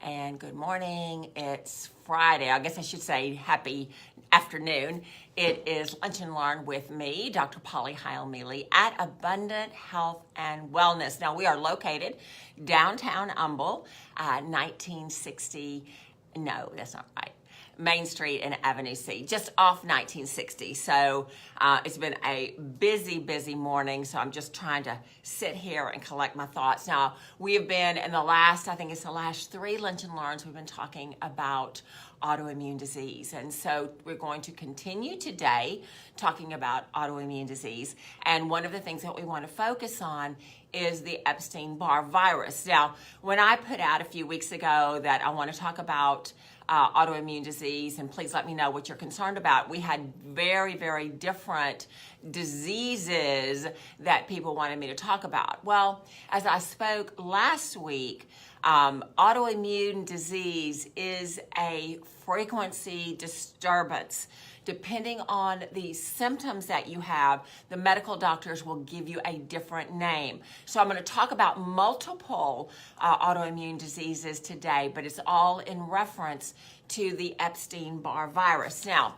and good morning. It's Friday. I guess I should say happy afternoon. It is Lunch and Learn with me, Dr. Polly Heil-Mealey at Abundant Health and Wellness. Now, we are located downtown Humble, 1960. No, that's not right. Main Street and Avenue C, just off 1960. So it's been a busy morning, so I'm just trying to sit here and collect my thoughts. Now, we have been in the last, I think it's the last 3 Lunch and Learns, we've been talking about autoimmune disease. And so we're going to continue today talking about autoimmune disease. And one of the things that we want to focus on is the Epstein Barr virus. Now, when I put out a few weeks ago that I want to talk about autoimmune disease, and please let me know what you're concerned about. We had very different diseases that people wanted me to talk about. Well, as I spoke last week, autoimmune disease is a frequency disturbance. Depending on the symptoms that you have, the medical doctors will give you a different name. So I'm going to talk about multiple autoimmune diseases today, but it's all in reference to the Epstein Barr virus. Now,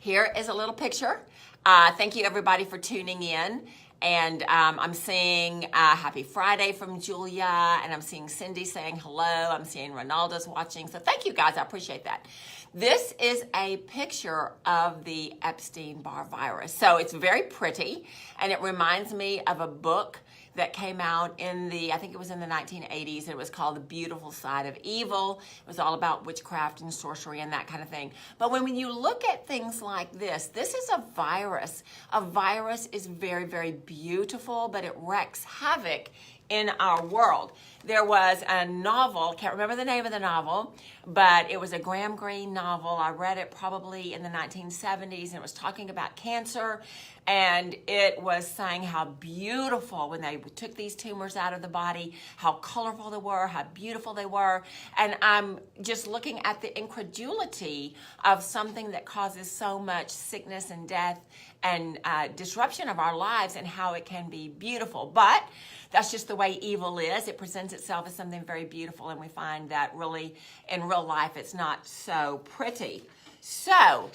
here is a little picture. Thank you everybody for tuning in. And I'm seeing Happy Friday from Julia, and I'm seeing Cindy saying hello. I'm seeing Ronaldo's watching. So thank you guys, I appreciate that. This is a picture of the Epstein Barr virus. So it's very pretty, and it reminds me of a book that came out in the, I think it was in the 1980s. It was called The Beautiful Side of Evil. It was all about witchcraft and sorcery and that kind of thing. But when you look at things like this is a virus. A virus is very beautiful, but it wreaks havoc in our world. There was a novel, can't remember the name of the novel, but it was a Graham Greene novel. I read it probably in the 1970s, and it was talking about cancer, and it was saying how beautiful when they took these tumors out of the body, how colorful they were, how beautiful they were. And I'm just looking at the incredulity of something that causes so much sickness and death and disruption of our lives, and how it can be beautiful. But that's just the way evil is. It presents itself as something very beautiful, and we find that really in real life it's not so pretty. So,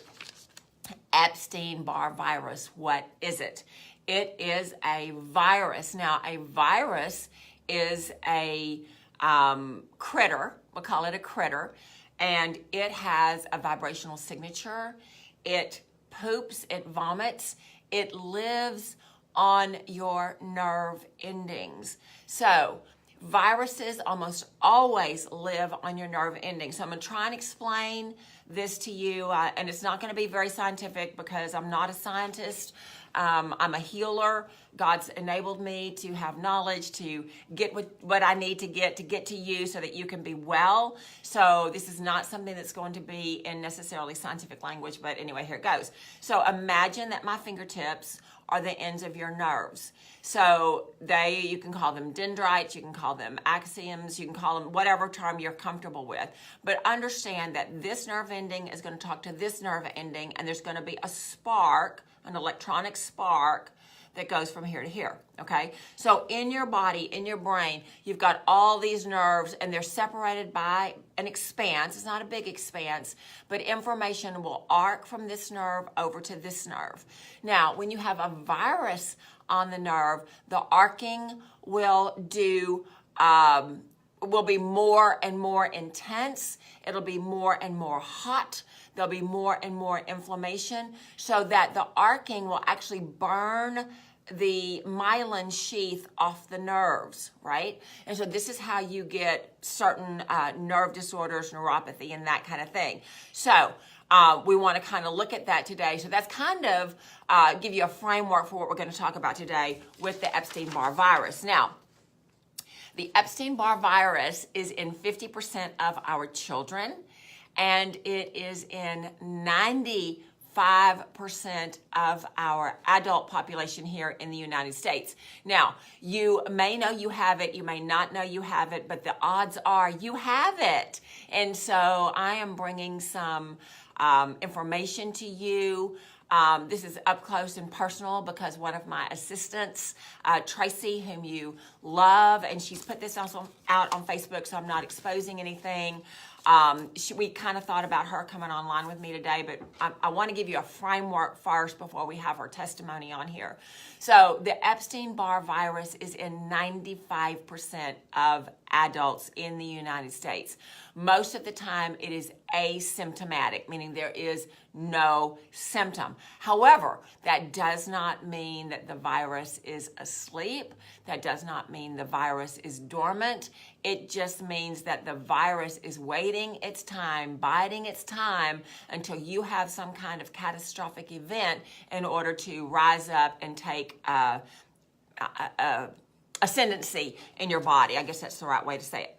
Epstein Barr virus, what is it? It is a virus. Now, a virus is a critter. We'll call it a critter. And it has a vibrational signature. It poops, it vomits, it lives on your nerve endings. So viruses almost always live on your nerve endings. So I'm going to try and explain this to you, and it's not going to be very scientific because I'm not a scientist. I'm a healer. God's enabled me to have knowledge, to get what I need to get to you so that you can be well. So this is not something that's going to be in necessarily scientific language, but anyway, here it goes. So imagine that my fingertips are the ends of your nerves. So you can call them dendrites, you can call them axioms, you can call them whatever term you're comfortable with. But understand that this nerve ending is going to talk to this nerve ending, and there's going to be a spark, an electronic spark that goes from here to here, okay? So in your body, in your brain, you've got all these nerves, and they're separated by an expanse. It's not a big expanse, but information will arc from this nerve over to this nerve. Now, when you have a virus on the nerve, the arcing will be more and more intense. It'll be more and more hot. There'll be more and more inflammation, so that the arcing will actually burn the myelin sheath off the nerves, right? And so this is how you get certain nerve disorders, neuropathy, and that kind of thing. So we want to kind of look at that today. So that's kind of give you a framework for what we're going to talk about today with the Epstein Barr virus. Now, the Epstein Barr virus is in 50% of our children, and it is in 95% of our adult population here in the United States. Now, you may know you have it, you may not know you have it, but the odds are you have it. And so I am bringing some information to you This is up close and personal because one of my assistants, Tracy, whom you love, and she's put this also out on Facebook, so I'm not exposing anything. We kind of thought about her coming online with me today, but I want to give you a framework first before we have her testimony on here. So the Epstein Barr virus is in 95% of adults in the United States. Most of the time it is asymptomatic, meaning there is no symptom. However, that does not mean that the virus is asleep. That does not mean the virus is dormant. It just means that the virus is waiting its time, biding its time until you have some kind of catastrophic event in order to rise up and take ascendancy in your body. I guess that's the right way to say it.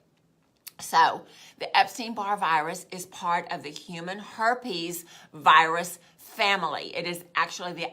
So the Epstein-Barr virus is part of the human herpes virus family. It is actually the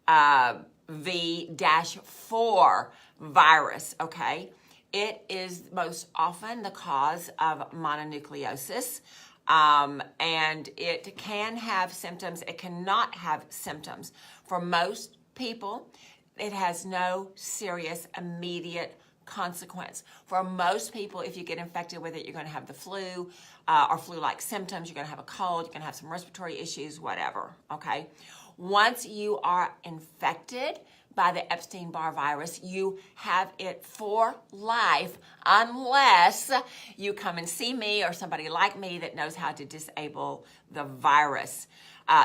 HHV-4 virus, okay? It is most often the cause of mononucleosis, and it can have symptoms. It cannot have symptoms. For most people, it has no serious immediate consequence. For most people, if you get infected with it, you're going to have the flu or flu-like symptoms. You're going to have a cold. You're going to have some respiratory issues, whatever, okay? Once you are infected by the Epstein-Barr virus, you have it for life unless you come and see me or somebody like me that knows how to disable the virus.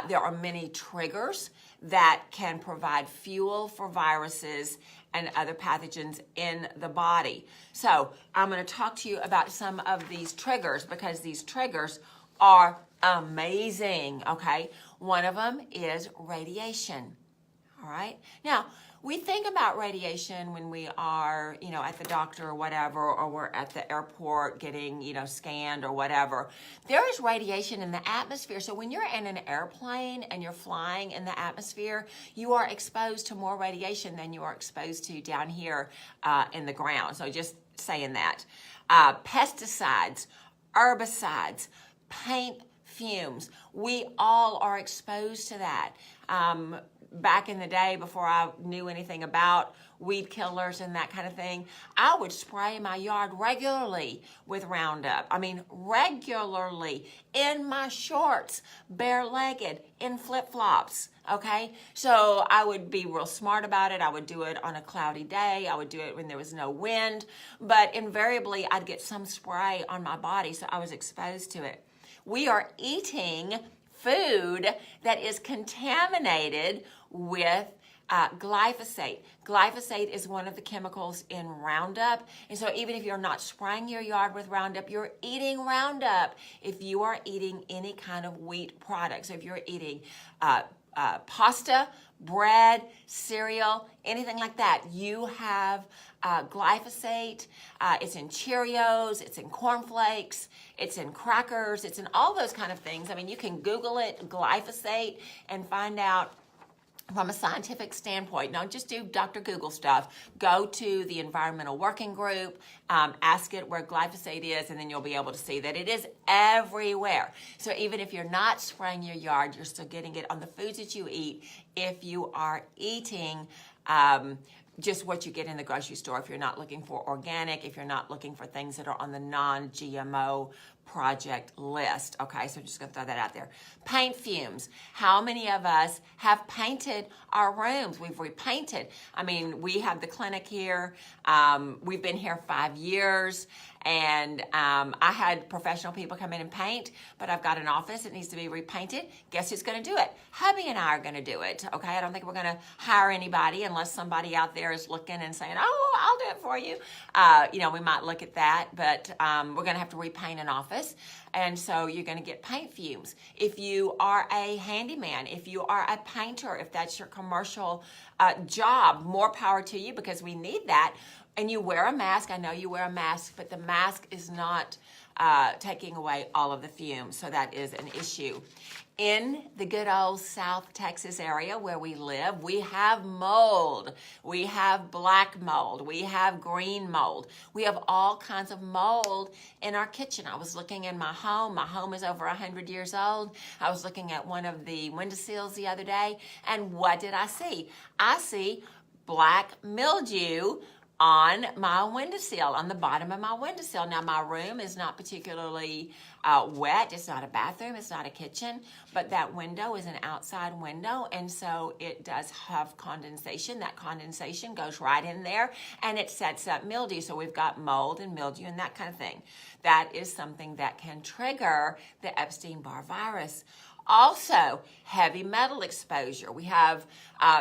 There are many triggers that can provide fuel for viruses and other pathogens in the body. So I'm going to talk to you about some of these triggers because these triggers are amazing, okay? One of them is radiation, all right? Now, we think about radiation when we are, at the doctor or whatever, or we're at the airport getting, scanned or whatever. There is radiation in the atmosphere. So when you're in an airplane and you're flying in the atmosphere, you are exposed to more radiation than you are exposed to down here in the ground. So just saying that. Pesticides, herbicides, paint fumes, we all are exposed to that. Back in the day, before I knew anything about weed killers and that kind of thing, I would spray my yard regularly with Roundup. I mean, regularly, in my shorts, bare-legged, in flip-flops, okay? So I would be real smart about it. I would do it on a cloudy day. I would do it when there was no wind. But invariably, I'd get some spray on my body, so I was exposed to it. We are eating food that is contaminated with glyphosate. Glyphosate is one of the chemicals in Roundup. And so even if you're not spraying your yard with Roundup, you're eating Roundup if you are eating any kind of wheat products. If you're eating pasta, bread, cereal, anything like that, you have glyphosate. It's in Cheerios, it's in cornflakes, it's in crackers, it's in all those kind of things. I mean, you can Google it, glyphosate, and find out from a scientific standpoint. Don't just do Dr. Google stuff. Go to the Environmental Working Group, ask it where glyphosate is, and then you'll be able to see that it is everywhere. So even if you're not spraying your yard, you're still getting it on the foods that you eat if you are eating just what you get in the grocery store. If you're not looking for organic, if you're not looking for things that are on the non-GMO project list. Okay, so I'm just going to throw that out there. Paint fumes. How many of us have painted our rooms? We've repainted. I mean, we have the clinic here. We've been here 5 years, and I had professional people come in and paint, but I've got an office that needs to be repainted. Guess who's going to do it? Hubby and I are going to do it. Okay, I don't think we're going to hire anybody unless somebody out there is looking and saying, "Oh, I'll do it for you." We might look at that, but we're going to have to repaint an office. And so you're going to get paint fumes. If you are a handyman, if you are a painter, if that's your commercial job, more power to you because we need that. And you wear a mask. I know you wear a mask, but the mask is not taking away all of the fumes. So that is an issue. In the good old South Texas area where we live, we have mold. We have black mold. We have green mold. We have all kinds of mold in our kitchen. I was looking in my home. My home is over 100 years old. I was looking at one of the windowsills the other day, and what did I see? I see black mildew on my windowsill, on the bottom of my windowsill. Now, my room is not particularly wet. It's not a bathroom. It's not a kitchen. But that window is an outside window, and so it does have condensation. That condensation goes right in there, and it sets up mildew. So we've got mold and mildew and that kind of thing. That is something that can trigger the Epstein Barr virus. Also, heavy metal exposure. We have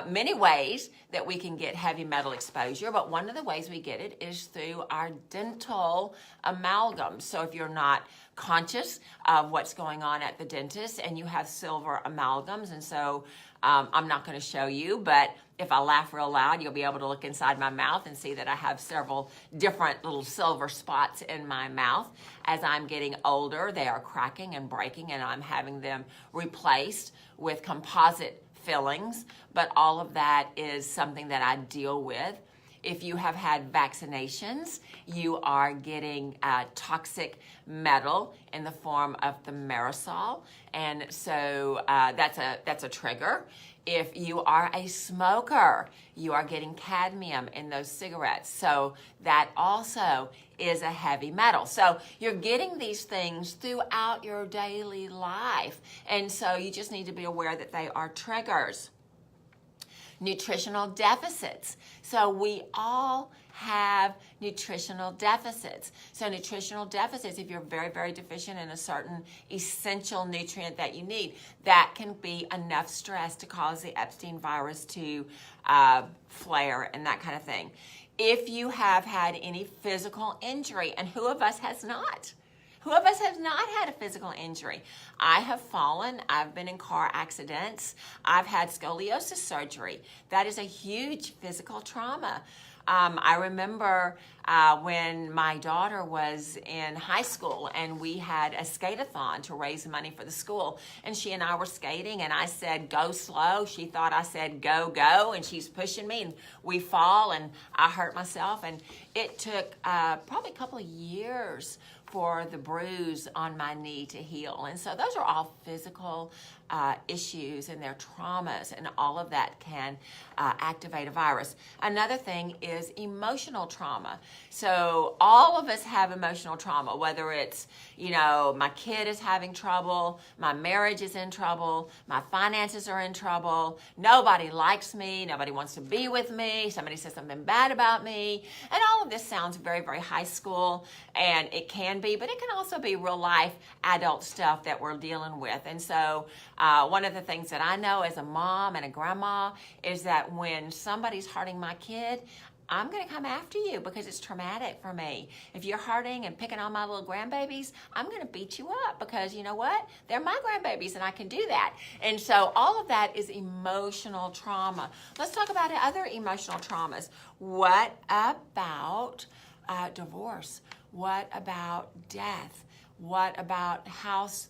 many ways that we can get heavy metal exposure, but one of the ways we get it is through our dental amalgams. So if you're not conscious of what's going on at the dentist and you have silver amalgams, and so I'm not going to show you, but if I laugh real loud, you'll be able to look inside my mouth and see that I have several different little silver spots in my mouth. As I'm getting older, they are cracking and breaking, and I'm having them replaced with composite fillings, but all of that is something that I deal with. If you have had vaccinations, you are getting toxic metal in the form of the thimerosal, and so that's a trigger. If you are a smoker, you are getting cadmium in those cigarettes, so that also is a heavy metal. So you're getting these things throughout your daily life, and so you just need to be aware that they are triggers. Nutritional deficits. So we all have nutritional deficits. So nutritional deficits, if you're very, very deficient in a certain essential nutrient that you need, that can be enough stress to cause the Epstein virus to flare and that kind of thing. If you have had any physical injury, and who of us has not? Who of us has not had a physical injury? I have fallen. I've been in car accidents. I've had scoliosis surgery. That is a huge physical trauma. I remember when my daughter was in high school and we had a skate-a-thon to raise money for the school, and she and I were skating, and I said, go slow. She thought I said, go, go, and she's pushing me, and we fall, and I hurt myself, and it took probably a couple of years for the bruise on my knee to heal. And so those are all physical issues, and their traumas, and all of that can activate a virus. Another thing is emotional trauma. So all of us have emotional trauma, whether it's, my kid is having trouble, my marriage is in trouble, my finances are in trouble, nobody likes me, nobody wants to be with me, somebody says something bad about me, and all of this sounds very, very high school, and it can be, but it can also be real life adult stuff that we're dealing with. And so one of the things that I know as a mom and a grandma is that when somebody's hurting my kid, I'm going to come after you because it's traumatic for me. If you're hurting and picking on my little grandbabies, I'm going to beat you up because you know what? They're my grandbabies and I can do that. And so all of that is emotional trauma. Let's talk about other emotional traumas. What about divorce? What about death? What about house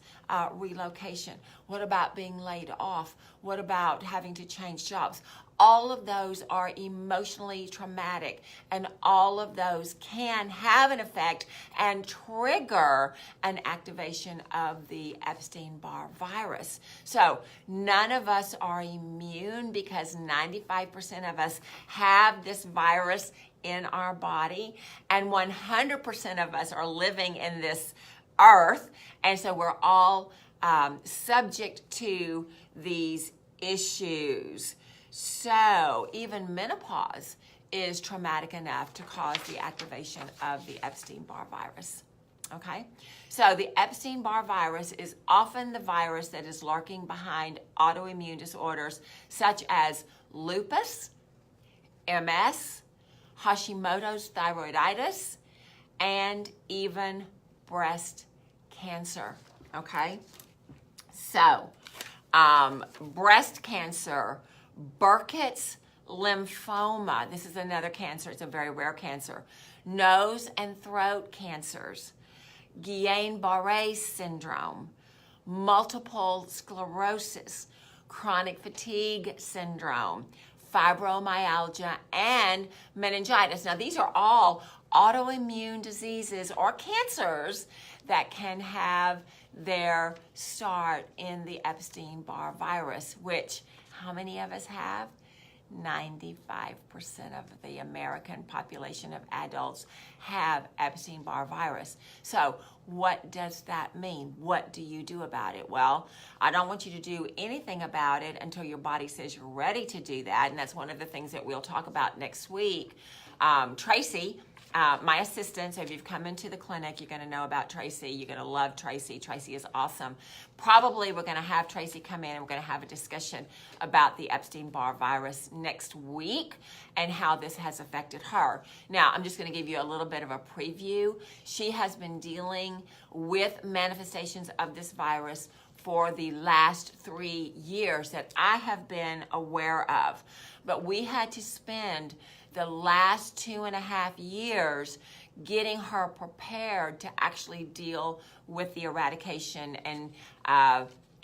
relocation? What about being laid off? What about having to change jobs? All of those are emotionally traumatic, and all of those can have an effect and trigger an activation of the Epstein Barr virus. So none of us are immune because 95% of us have this virus in our body, and 100% of us are living in this earth, and so we're all subject to these issues. So even menopause is traumatic enough to cause the activation of the Epstein Barr virus. Okay, so the Epstein Barr virus is often the virus that is lurking behind autoimmune disorders such as lupus, MS, Hashimoto's thyroiditis, and even breast cancer. Okay, so breast cancer, Burkitt's lymphoma, this is another cancer, it's a very rare cancer, nose and throat cancers, Guillain-Barré syndrome, multiple sclerosis, chronic fatigue syndrome, fibromyalgia, and meningitis. Now, these are all autoimmune diseases or cancers that can have their start in the Epstein Barr virus, which how many of us have? 95% of the American population of adults have Epstein Barr virus. So what does that mean? What do you do about it? Well, I don't want you to do anything about it until your body says you're ready to do that. And that's one of the things that we'll talk about next week. Tracy, my assistant, so if you've come into the clinic, you're going to know about Tracy. You're going to love Tracy. Tracy is awesome. Probably we're going to have Tracy come in and we're going to have a discussion about the Epstein-Barr virus next week and how this has affected her. Now, I'm just going to give you a little bit of a preview. She has been dealing with manifestations of this virus for the last 3 years that I have been aware of. But we had to spend the last 2.5 years getting her prepared to actually deal with the eradication and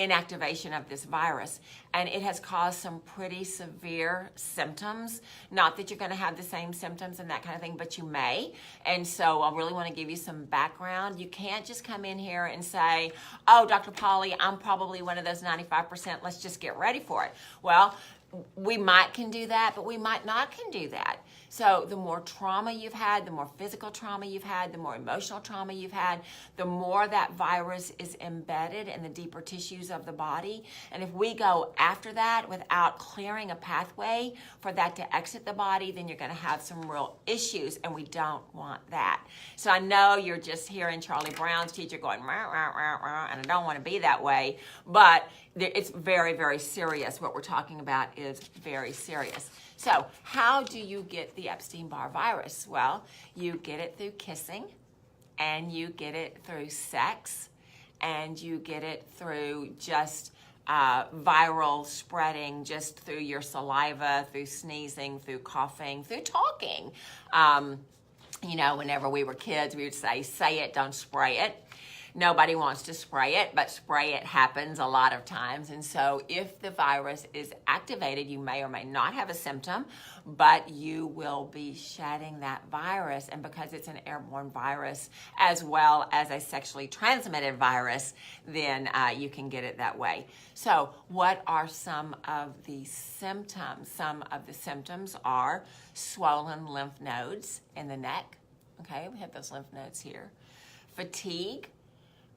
inactivation of this virus. And it has caused some pretty severe symptoms. Not that you're going to have the same symptoms and that kind of thing, but you may. And so I really want to give you some background. You can't just come in here and say, oh, Dr. Polly, I'm probably one of those 95%. Let's just get ready for it. Well, we might can do that, but we might not can do that. So the more trauma you've had, the more physical trauma you've had, the more emotional trauma you've had, the more that virus is embedded in the deeper tissues of the body. And if we go after that without clearing a pathway for that to exit the body, then you're going to have some real issues, and we don't want that. So I know you're just hearing Charlie Brown's teacher going, rah, rah, rah, rah, and I don't want to be that way, but it's very, very serious. What we're talking about is very serious. So how do you get the Epstein-Barr virus? Well, you get it through kissing, and you get it through sex, and you get it through just viral spreading, just through your saliva, through sneezing, through coughing, through talking. You know, whenever we were kids, we would say it, don't spray it. Nobody wants to spray it, but spray it happens a lot of times. And so if the virus is activated, you may or may not have a symptom, but you will be shedding that virus. And because it's an airborne virus as well as a sexually transmitted virus, then you can get it that way. So what are some of the symptoms? Some of the symptoms are swollen lymph nodes in the neck. Okay, we have those lymph nodes here. Fatigue,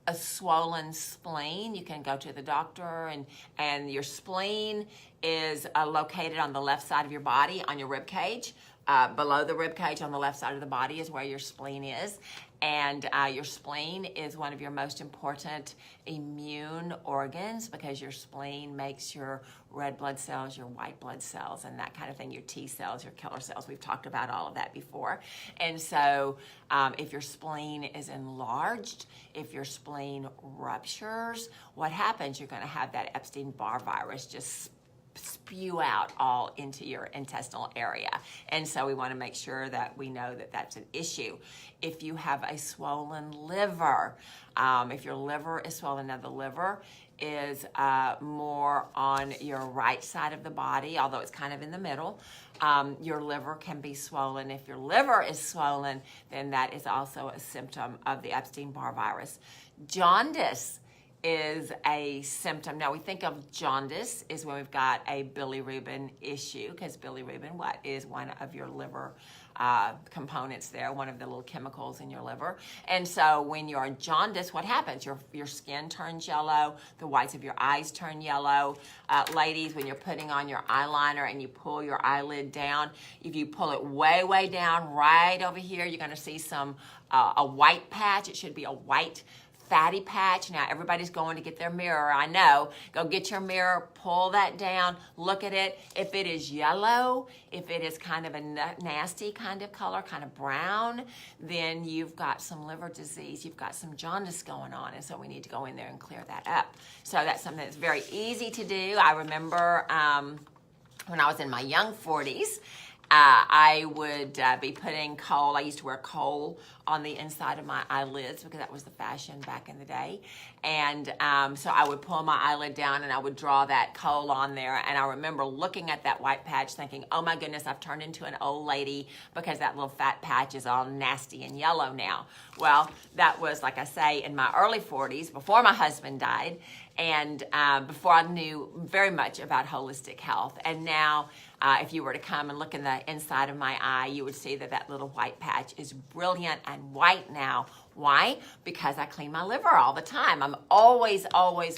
a swollen spleen. You can go to the doctor, and your spleen is located on the left side of your body, on your rib cage. Below the rib cage on the left side of the body is where your spleen is. And your spleen is one of your most important immune organs, because your spleen makes your red blood cells, your white blood cells, and that kind of thing, your T cells, your killer cells. We've talked about all of that before. And so if your spleen is enlarged, if your spleen ruptures, what happens? You're going to have that Epstein-Barr virus just spew out all into your intestinal area. And so we want to make sure that we know that that's an issue. If you have a swollen liver, if your liver is swollen, now the liver is more on your right side of the body, although it's kind of in the middle. Your liver can be swollen. If your liver is swollen, then that is also a symptom of the Epstein-Barr virus. Jaundice is a symptom. Now, we think of jaundice is when we've got a bilirubin issue, because bilirubin, what is one of your liver components there, one of the little chemicals in your liver. And so when you're jaundice, what happens? Your skin turns yellow, the whites of your eyes turn yellow. Ladies, when you're putting on your eyeliner and you pull your eyelid down, if you pull it way, way down, right over here, you're gonna see a white patch. It should be a white fatty patch. Now everybody's going to get their mirror, I know. Go get your mirror, pull that down, look at it. If it is yellow, if it is kind of a nasty kind of color, kind of brown, then you've got some liver disease, you've got some jaundice going on, and so we need to go in there and clear that up. So that's something that's very easy to do. I remember when I was in my young 40s, I would be putting kohl. I used to wear kohl on the inside of my eyelids because that was the fashion back in the day. And so I would pull my eyelid down and I would draw that kohl on there. And I remember looking at that white patch thinking, oh my goodness, I've turned into an old lady because that little fat patch is all nasty and yellow now. Well, that was, like I say, in my early 40s, before my husband died, and before I knew very much about holistic health. And now, if you were to come and look in the inside of my eye, you would see that that little white patch is brilliant and white now. Why? Because I clean my liver all the time. I'm always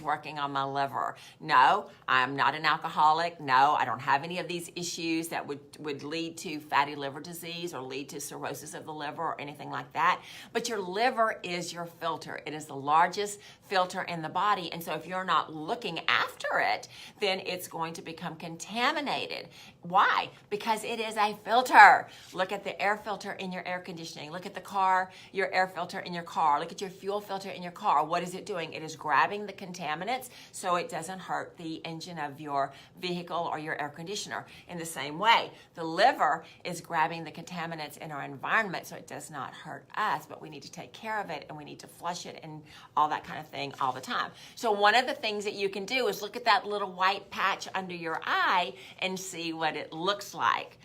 working on my liver. No, I'm not an alcoholic. No, I don't have any of these issues that would lead to fatty liver disease or lead to cirrhosis of the liver or anything like that. But your liver is your filter. It is the largest filter in the body. And so if you're not looking after it, then it's going to become contaminated. Why? Because it is a filter. Look at the air filter in your air conditioning. Look at the car, your air filter in your car. Look at your fuel filter in your car. What is it doing? It is grabbing the contaminants so it doesn't hurt the engine of your vehicle or your air conditioner. In the same way, the liver is grabbing the contaminants in our environment so it does not hurt us, but we need to take care of it and we need to flush it and all that kind of thing all the time. So one of the things that you can do is look at that little white patch under your eye and see what it looks like.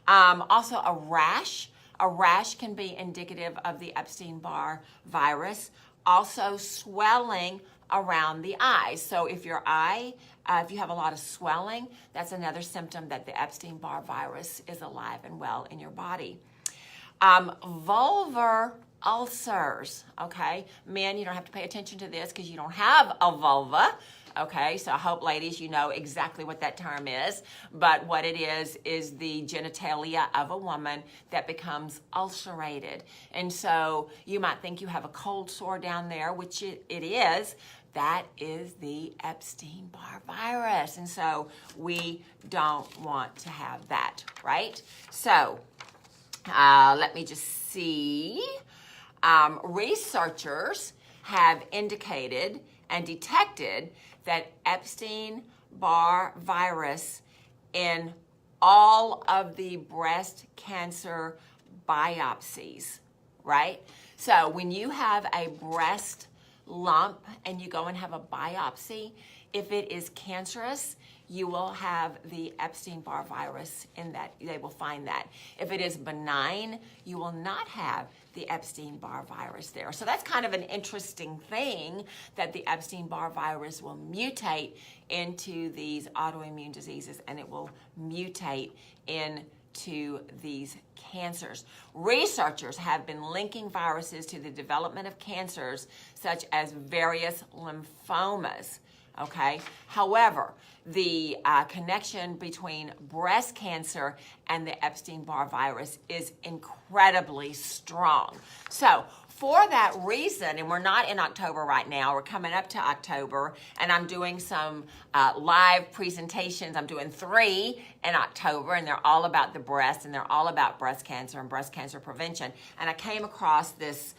Also, a rash. A rash can be indicative of the Epstein Barr virus. Also, swelling around the eyes. So if your eye, if you have a lot of swelling, that's another symptom that the Epstein Barr virus is alive and well in your body. Vulvar ulcers, okay? Men, you don't have to pay attention to this because you don't have a vulva. Okay, so I hope, ladies, you know exactly what that term is. But what it is the genitalia of a woman that becomes ulcerated. And so you might think you have a cold sore down there, which it is. That is the Epstein Barr virus. And so we don't want to have that, right? So let me just see. Researchers have indicated and detected that Epstein Barr virus in all of the breast cancer biopsies, right? So when you have a breast lump and you go and have a biopsy, if it is cancerous, you will have the Epstein Barr virus in that. They will find that. If it is benign, you will not have the Epstein Barr virus there. So that's kind of an interesting thing, that the Epstein Barr virus will mutate into these autoimmune diseases and it will mutate into these cancers. Researchers have been linking viruses to the development of cancers such as various lymphomas. Okay. However, the connection between breast cancer and the Epstein Barr virus is incredibly strong. So for that reason, and we're not in October right now, we're coming up to October, and I'm doing some live presentations. I'm doing 3 in October, and they're all about the breast, and they're all about breast cancer and breast cancer prevention. And I came across this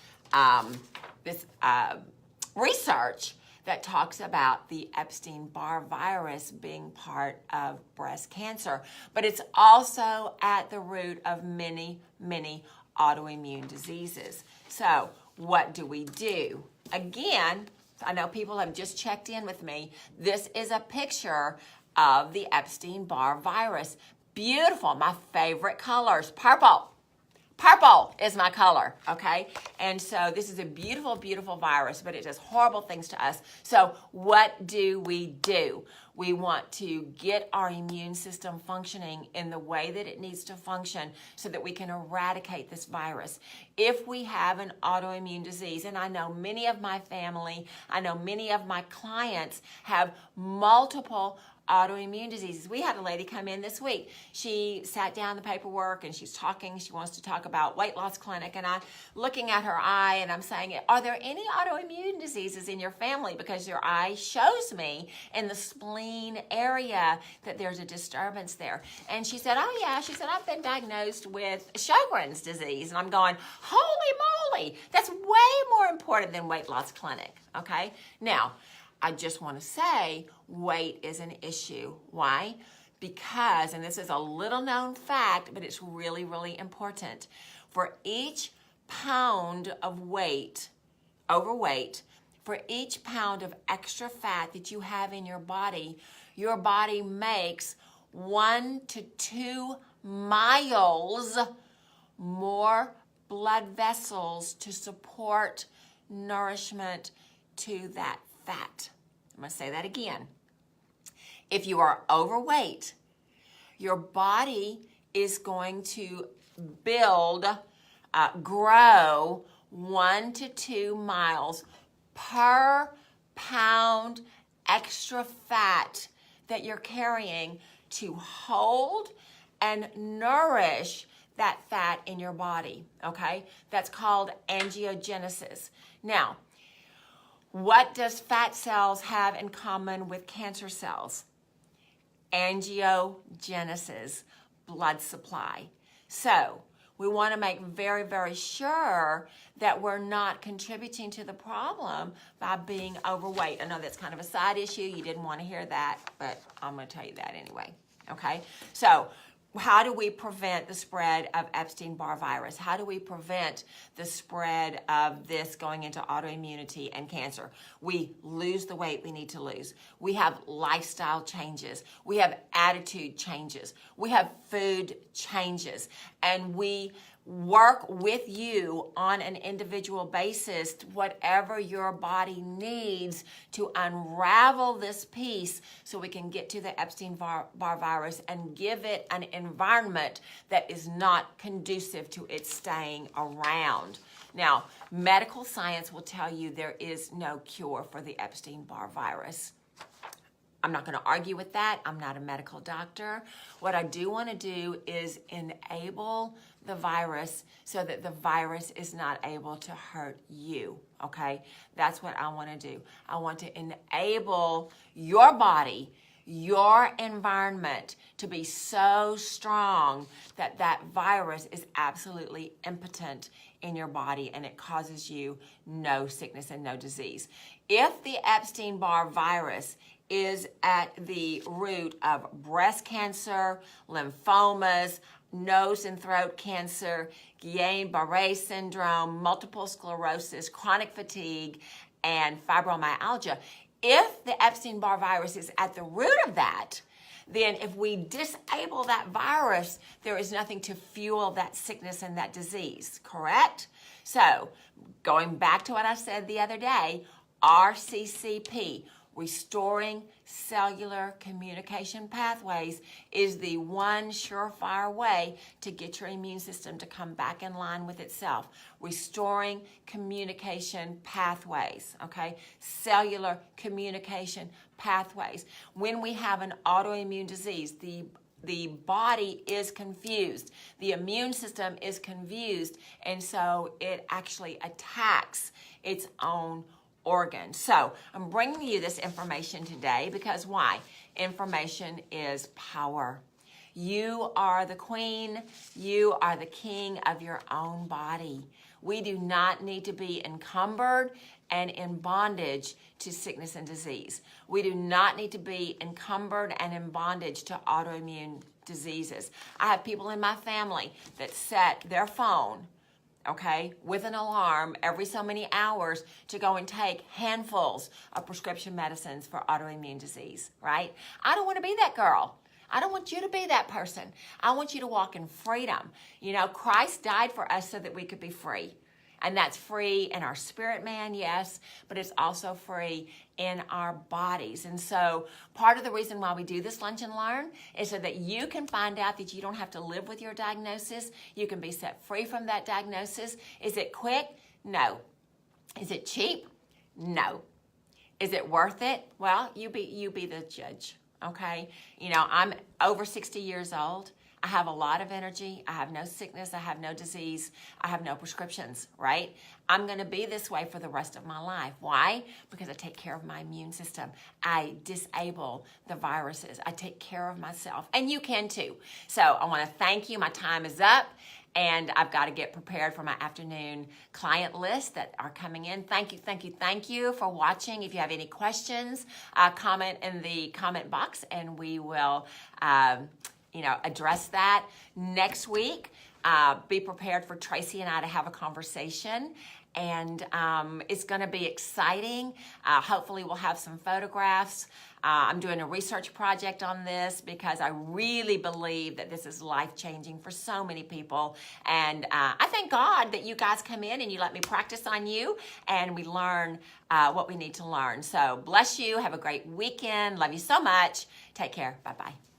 research that talks about the Epstein Barr virus being part of breast cancer. But it's also at the root of many, many autoimmune diseases. So what do we do? Again, I know people have just checked in with me. This is a picture of the Epstein Barr virus. Beautiful, my favorite colors, purple. Purple is my color, okay? And so this is a beautiful, beautiful virus, but it does horrible things to us. So what do? We want to get our immune system functioning in the way that it needs to function so that we can eradicate this virus. If we have an autoimmune disease, and I know many of my family, I know many of my clients have multiple autoimmune diseases. We had a lady come in this week. She sat down the paperwork and she's talking. She wants to talk about weight loss clinic, and I'm looking at her eye and I'm saying, are there any autoimmune diseases in your family? Because your eye shows me in the spleen area that there's a disturbance there. And she said, oh yeah. She said, I've been diagnosed with Sjogren's disease. And I'm going, holy moly, that's way more important than weight loss clinic. Okay. Now, I just want to say weight is an issue. Why? because, and this is a little known fact, but it's really, really important, for each pound of weight, overweight, for each pound of extra fat that you have in your body makes 1 to 2 miles more blood vessels to support nourishment to that fat. I'm going to say that again. If you are overweight, your body is going to grow 1 to 2 miles per pound extra fat that you're carrying to hold and nourish that fat in your body, okay? That's called angiogenesis. Now, what does fat cells have in common with cancer cells? Angiogenesis, blood supply. So, we want to make very, very sure that we're not contributing to the problem by being overweight. I know that's kind of a side issue. You didn't want to hear that, but I'm going to tell you that anyway. Okay? So, how do we prevent the spread of Epstein Barr virus? How do we prevent the spread of this going into autoimmunity and cancer? We lose the weight we need to lose. We have lifestyle changes. We have attitude changes. We have food changes. And we work with you on an individual basis, whatever your body needs to unravel this piece so we can get to the Epstein Barr virus and give it an environment that is not conducive to it staying around. Now, medical science will tell you there is no cure for the Epstein Barr virus. I'm not going to argue with that. I'm not a medical doctor. What I do want to do is enable the virus so that the virus is not able to hurt you, okay? That's what I want to do. I want to enable your body, your environment to be so strong that that virus is absolutely impotent in your body and it causes you no sickness and no disease. If the Epstein Barr virus is at the root of breast cancer, lymphomas, nose and throat cancer, Guillain-Barré syndrome, multiple sclerosis, chronic fatigue, and fibromyalgia. If the Epstein-Barr virus is at the root of that, then if we disable that virus, there is nothing to fuel that sickness and that disease, correct? So, going back to what I said the other day, RCCP, restoring cellular communication pathways, is the one surefire way to get your immune system to come back in line with itself. Restoring communication pathways, okay? Cellular communication pathways. When we have an autoimmune disease, the body is confused. The immune system is confused, and so it actually attacks its own organ. So I'm bringing you this information today because why? Information is power. You are the queen. You are the king of your own body. We do not need to be encumbered and in bondage to sickness and disease. We do not need to be encumbered and in bondage to autoimmune diseases. I have people in my family that set their phone, okay, with an alarm every so many hours to go and take handfuls of prescription medicines for autoimmune disease, right? I don't want to be that girl. I don't want you to be that person. I want you to walk in freedom. You know, Christ died for us so that we could be free. And that's free in our spirit man, yes, but it's also free in our bodies. And so part of the reason why we do this Lunch and Learn is so that you can find out that you don't have to live with your diagnosis. You can be set free from that diagnosis. Is it quick? No. Is it cheap? No. Is it worth it? Well, you be the judge, okay? You know, I'm over 60 years old. I have a lot of energy. I have no sickness. I have no disease. I have no prescriptions, right? I'm going to be this way for the rest of my life. Why? Because I take care of my immune system. I disable the viruses. I take care of myself. And you can too. So I want to thank you. My time is up. and I've got to get prepared for my afternoon client list that are coming in. Thank you for watching. If you have any questions, comment in the comment box, and we will address that next week. Be prepared for Tracy and I to have a conversation, and it's going to be exciting. Hopefully we'll have some photographs. I'm doing a research project on this because I really believe that this is life-changing for so many people, and I thank God that you guys come in and you let me practice on you, and we learn what we need to learn. So bless you. Have a great weekend. Love you so much. Take care. Bye-bye.